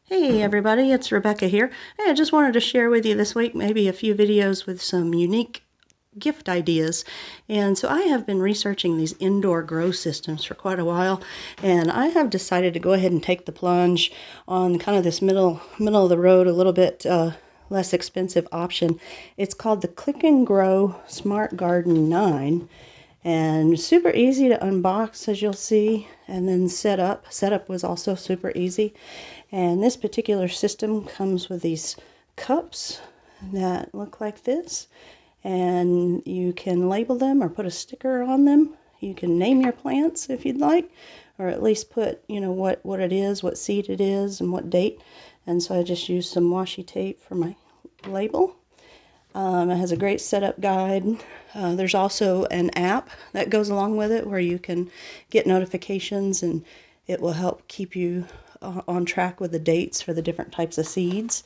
Hey everybody, it's Rebecca here. Hey, I just wanted to share with you this week maybe a few videos with some unique gift ideas. And so I have been researching these indoor grow systems for quite a while, and I have decided to go ahead and take the plunge on kind of this middle of the road, a little bit less expensive option. It's called the Click and Grow Smart Garden 9. And super easy to unbox, as you'll see, and then set up. Setup was also super easy. And this particular system comes with these cups that look like this, and you can label them or put a sticker on them. You can name your plants if you'd like, or at least put, you know, what it is, what seed it is, and what date. And so I just used some washi tape for my label. It has a great setup guide. There's also an app that goes along with it where you can get notifications, and it will help keep you on track with the dates for the different types of seeds.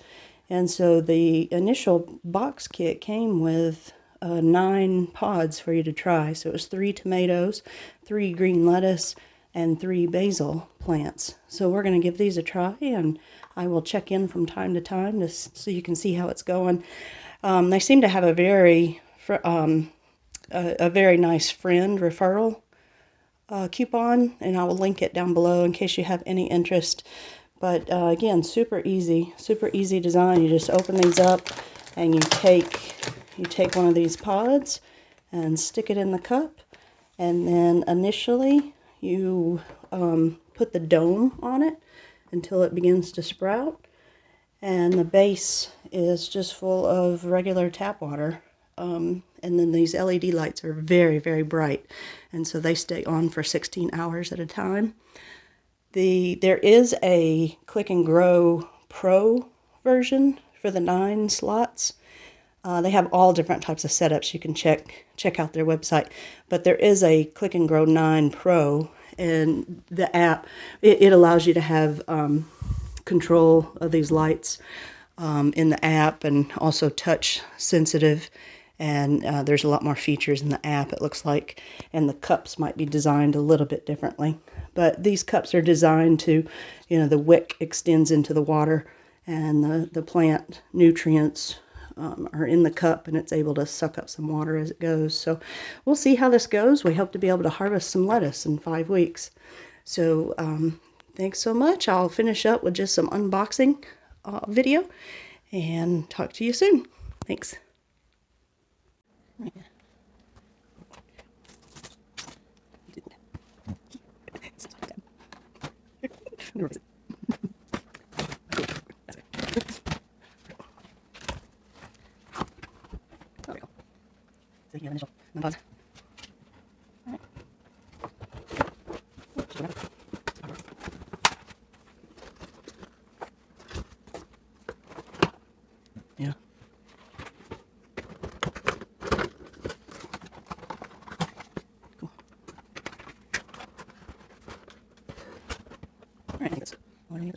And so the initial box kit came with 9 pods for you to try. So it was 3 tomatoes, 3 green lettuce, and 3 basil plants. So we're going to give these a try, and I will check in from time to time so you can see how it's going. They seem to have a very nice friend referral coupon, and I will link it down below in case you have any interest. But again, super easy design. You just open these up, and you take one of these pods and stick it in the cup, and then initially you put the dome on it until it begins to sprout. And the base is just full of regular tap water. And then these LED lights are very, very bright, and so they stay on for 16 hours at a time. There is a Click and Grow Pro version for the 9 slots. They have all different types of setups. You can check out their website. But there is a Click and Grow 9 Pro, and the app, it allows you to have control of these lights in the app, and also touch sensitive, and there's a lot more features in the app, it looks like, and the cups might be designed a little bit differently. But these cups are designed to, you know, the wick extends into the water, and the plant nutrients are in the cup, and it's able to suck up some water as it goes. So we'll see how this goes. We hope to be able to harvest some lettuce in 5 weeks. So thanks so much. I'll finish up with just some unboxing video and talk to you soon. Thanks. Yeah. Cool. All right, I think that's all I need.